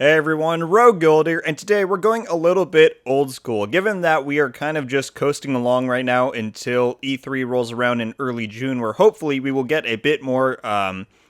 Hey everyone, RogueGold here, and today we're going a little bit old school. Given that we are kind of just coasting along right now until E3 rolls around in early June, where hopefully we will get a bit more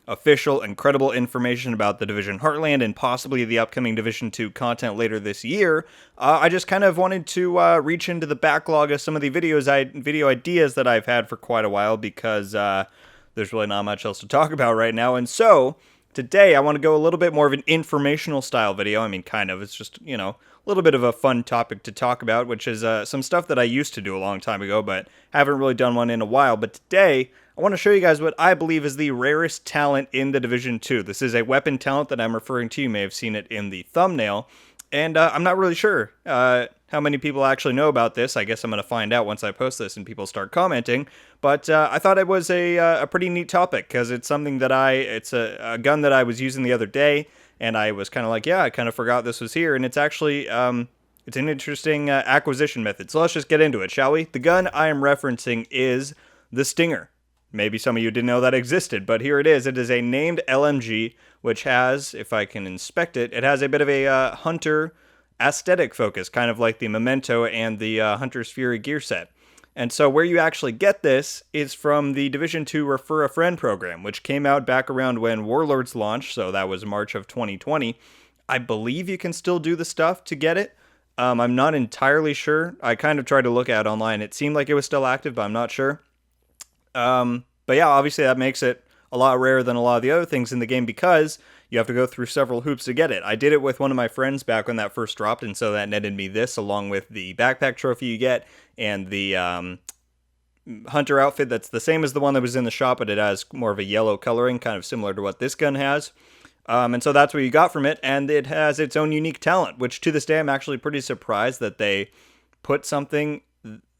official and credible information about the Division Heartland and possibly the upcoming Division 2 content later this year. I just kind of wanted to reach into the backlog of some of the video ideas that I've had for quite a while because there's really not much else to talk about right now, and so today, I want to go a little bit more of an informational style video. I mean, kind of. It's just, a little bit of a fun topic to talk about, which is some stuff that I used to do a long time ago, but haven't really done one in a while. But today, I want to show you guys what I believe is the rarest talent in the Division 2. This is a weapon talent that I'm referring to. You may have seen it in the thumbnail. And I'm not really sure how many people actually know about this. I guess I'm going to find out once I post this and people start commenting. But I thought it was a pretty neat topic because it's something that it's a gun that I was using the other day. And I was kind of like, yeah, I kind of forgot this was here. And it's actually, it's an interesting acquisition method. So let's just get into it, shall we? The gun I am referencing is the Stinger. Maybe some of you didn't know that existed, but here it is. It is a named LMG, which has, if I can inspect it, it has a bit of a hunter aesthetic focus, kind of like the Memento and the Hunter's Fury gear set. And so where you actually get this is from the Division 2 Refer a Friend program, which came out back around when Warlords launched, so that was March of 2020. I believe you can still do the stuff to get it. I'm not entirely sure. I kind of tried to look at it online. It seemed like it was still active, but I'm not sure. But yeah, obviously that makes it a lot rarer than a lot of the other things in the game because you have to go through several hoops to get it. I did it with one of my friends back when that first dropped, and so that netted me this along with the backpack trophy you get and the hunter outfit that's the same as the one that was in the shop, but it has more of a yellow coloring, kind of similar to what this gun has. And so that's what you got from it, and it has its own unique talent, which to this day I'm actually pretty surprised that they put something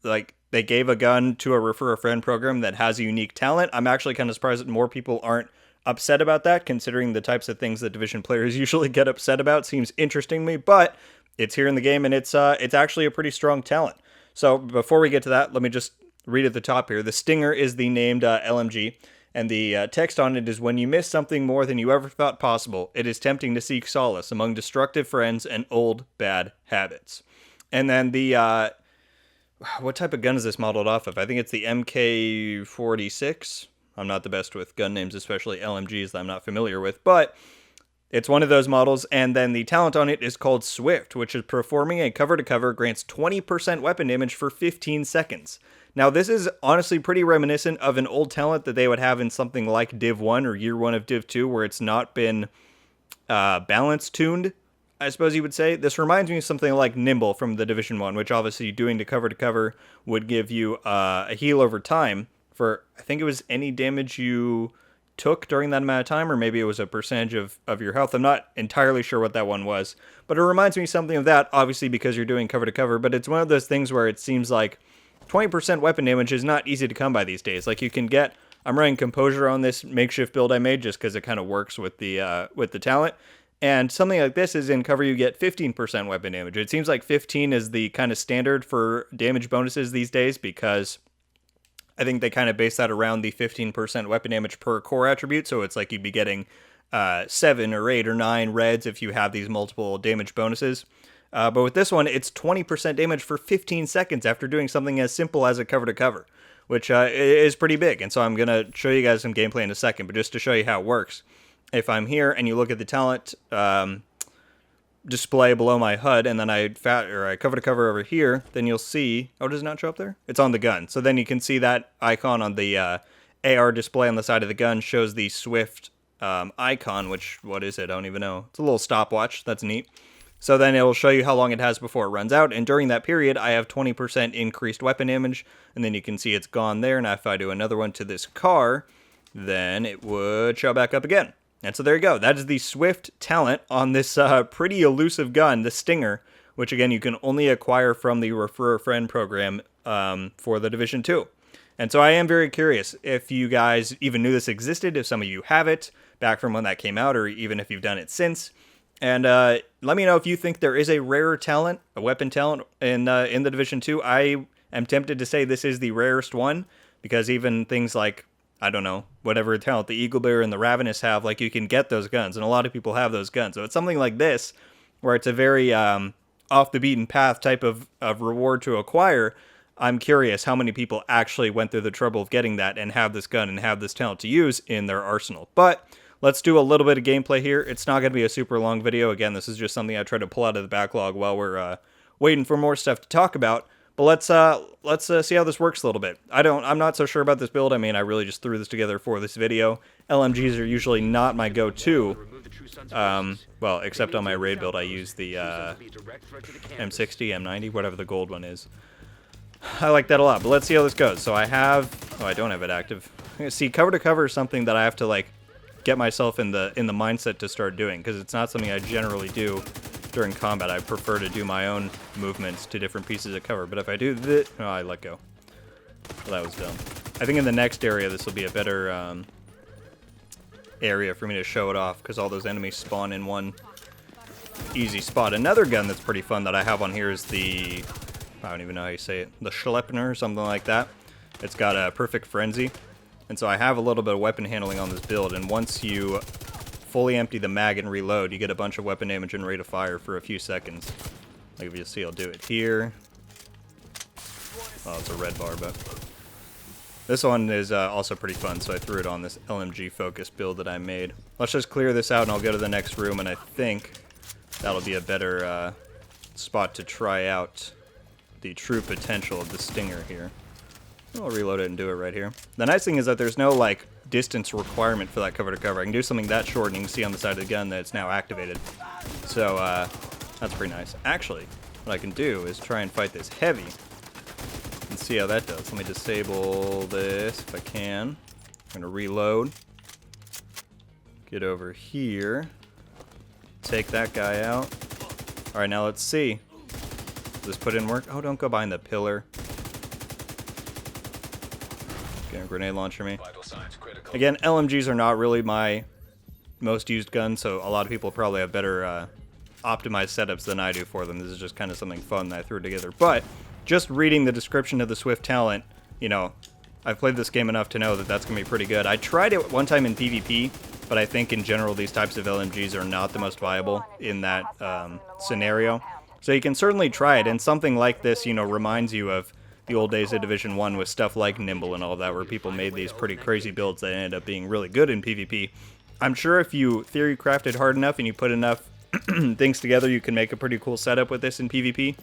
like they gave a gun to a Refer a Friend program that has a unique talent. I'm actually kind of surprised that more people aren't upset about that, considering the types of things that Division players usually get upset about. Seems interesting to me, but it's here in the game, and it's actually a pretty strong talent. So before we get to that, let me just read at the top here. The Stinger is the named LMG, and the text on it is, when you miss something more than you ever thought possible, it is tempting to seek solace among destructive friends and old bad habits. And then the what type of gun is this modeled off of? I think it's the MK46. I'm not the best with gun names, especially LMGs that I'm not familiar with, but it's one of those models, and then the talent on it is called Swift, which is performing a cover-to-cover, grants 20% weapon damage for 15 seconds. Now, this is honestly pretty reminiscent of an old talent that they would have in something like Div 1 or Year 1 of Div 2, where it's not been balance-tuned, I suppose you would say. This reminds me of something like Nimble from the Division 1, which obviously doing the cover-to-cover would give you a heal over time for, I think it was any damage you took during that amount of time, or maybe it was a percentage of your health. I'm not entirely sure what that one was, but it reminds me something of that, obviously because you're doing cover-to-cover, but it's one of those things where it seems like 20% weapon damage is not easy to come by these days. Like, you can get, I'm running Composure on this makeshift build I made just because it kind of works with the talent. And something like this is in cover, you get 15% weapon damage. It seems like 15 is the kind of standard for damage bonuses these days because I think they kind of base that around the 15% weapon damage per core attribute. So it's like you'd be getting 7 or 8 or 9 reds if you have these multiple damage bonuses. But with this one, it's 20% damage for 15 seconds after doing something as simple as a cover-to-cover, which is pretty big. And so I'm going to show you guys some gameplay in a second, but just to show you how it works. If I'm here and you look at the talent display below my HUD, and then I cover-to-cover over here, then you'll see, oh, does it not show up there? It's on the gun. So then you can see that icon on the AR display on the side of the gun shows the Swift icon, which, what is it? I don't even know. It's a little stopwatch. That's neat. So then it'll show you how long it has before it runs out, and during that period, I have 20% increased weapon damage, and then you can see it's gone there. Now if I do another one to this car, then it would show back up again. And so there you go. That is the Swift talent on this pretty elusive gun, the Stinger, which again you can only acquire from the Refer a Friend program for the Division 2. And so I am very curious if you guys even knew this existed, if some of you have it back from when that came out, or even if you've done it since. And let me know if you think there is a rarer talent, a weapon talent in the Division 2. I am tempted to say this is the rarest one, because even things like I don't know, whatever talent the Eagle Bear and the Ravenous have, like, you can get those guns, and a lot of people have those guns. So it's something like this, where it's a very off the beaten path type of reward to acquire. I'm curious how many people actually went through the trouble of getting that and have this gun and have this talent to use in their arsenal. But let's do a little bit of gameplay here. It's not going to be a super long video. Again, this is just something I try to pull out of the backlog while we're waiting for more stuff to talk about. But let's see how this works a little bit. I'm not so sure about this build. I mean, I really just threw this together for this video. LMGs are usually not my go-to. Well, except on my raid build, I use the M60, M90, whatever the gold one is. I like that a lot, but let's see how this goes. So I don't have it active. See, cover to cover is something that I have to like get myself in the mindset to start doing, because it's not something I generally do during combat. I prefer to do my own movements to different pieces of cover. But if I do this, oh, I let go. Well, that was dumb. I think in the next area this will be a better area for me to show it off, because all those enemies spawn in one easy spot. Another gun that's pretty fun that I have on here is the, I don't even know how you say it, the Schleppner or something like that. It's got a perfect frenzy, and so I have a little bit of weapon handling on this build, and once you fully empty the mag and reload, you get a bunch of weapon damage and rate of fire for a few seconds. Like if you see, I'll do it here. Oh, it's a red bar, but this one is also pretty fun, so I threw it on this LMG focused build that I made. Let's just clear this out and I'll go to the next room, and I think that'll be a better spot to try out the true potential of the Stinger here. I'll reload it and do it right here. The nice thing is that there's no like distance requirement for that cover to cover. I can do something that short and you can see on the side of the gun that it's now activated. So that's pretty nice. Actually, what I can do is try and fight this heavy and see how that does. Let me disable this if I can. I'm gonna reload. Get over here. Take that guy out. Alright, now let's see. Does this put in work? Oh, don't go behind the pillar. Get a grenade launcher me. Again, LMGs are not really my most used gun, so a lot of people probably have better optimized setups than I do for them. This is just kind of something fun that I threw together. But just reading the description of the Swift talent, you know, I've played this game enough to know that that's going to be pretty good. I tried it one time in PvP, but I think in general these types of LMGs are not the most viable in that scenario. So you can certainly try it, and something like this, you know, reminds you of the old days of Division 1 with stuff like Nimble and all that, where people made these pretty crazy builds that ended up being really good in PvP. I'm sure if you theory crafted hard enough and you put enough things together, you can make a pretty cool setup with this in PvP.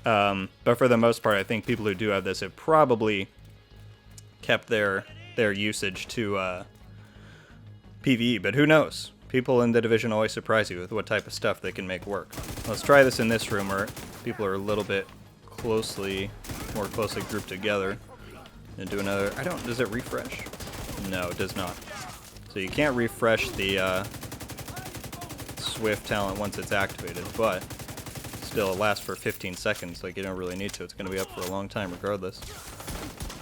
But for the most part, I think people who do have this have probably kept their usage to PvE, but who knows? People in the Division always surprise you with what type of stuff they can make work. Let's try this in this room where people are a little bit more closely grouped together. And do another, does it refresh? No, it does not. So you can't refresh the Swift talent once it's activated, but still it lasts for 15 seconds, like you don't really need to. It's going to be up for a long time regardless.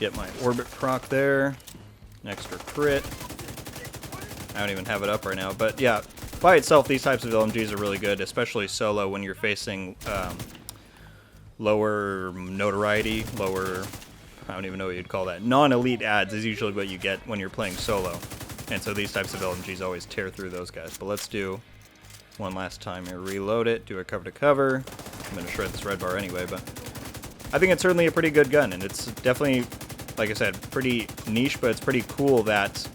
Get my orbit proc there. An extra crit. I don't even have it up right now, but yeah, by itself these types of LMGs are really good, especially solo when you're facing lower notoriety, I don't even know what you'd call that. Non-elite ads is usually what you get when you're playing solo. And so these types of LMGs always tear through those guys. But let's do one last time here. Reload it, do a cover to cover. I'm going to shred this red bar anyway, but I think it's certainly a pretty good gun. And it's definitely, like I said, pretty niche, but it's pretty cool that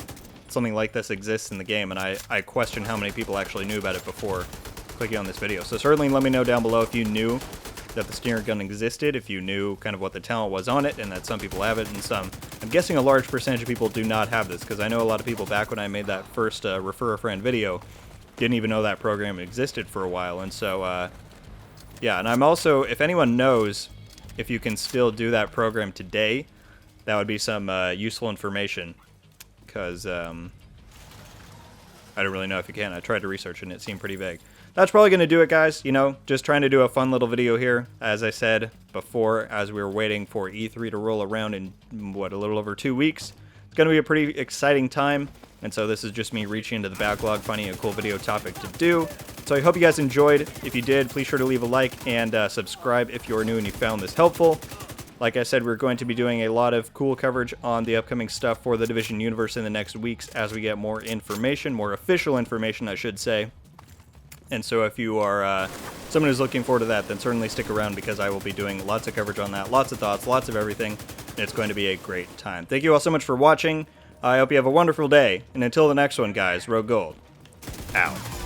something like this exists in the game. And I question how many people actually knew about it before clicking on this video. So certainly let me know down below if you knew that the Stinger gun existed, if you knew kind of what the talent was on it, and that some people have it and some. I'm guessing a large percentage of people do not have this, because I know a lot of people back when I made that first Refer a Friend video didn't even know that program existed for a while. And so, yeah, and I'm also, if anyone knows if you can still do that program today, that would be some useful information, because I don't really know if you can. I tried to research it and it seemed pretty vague. That's probably going to do it, guys. You know, just trying to do a fun little video here. As I said before, as we were waiting for E3 to roll around in, what, a little over 2 weeks. It's going to be a pretty exciting time. And so this is just me reaching into the backlog, finding a cool video topic to do. So I hope you guys enjoyed. If you did, please sure to leave a like and subscribe if you're new and you found this helpful. Like I said, we're going to be doing a lot of cool coverage on the upcoming stuff for the Division universe in the next weeks as we get more information, more official information, I should say. And so if you are someone who's looking forward to that, then certainly stick around because I will be doing lots of coverage on that, lots of thoughts, lots of everything. And it's going to be a great time. Thank you all so much for watching. I hope you have a wonderful day. And until the next one, guys, RogueGold out.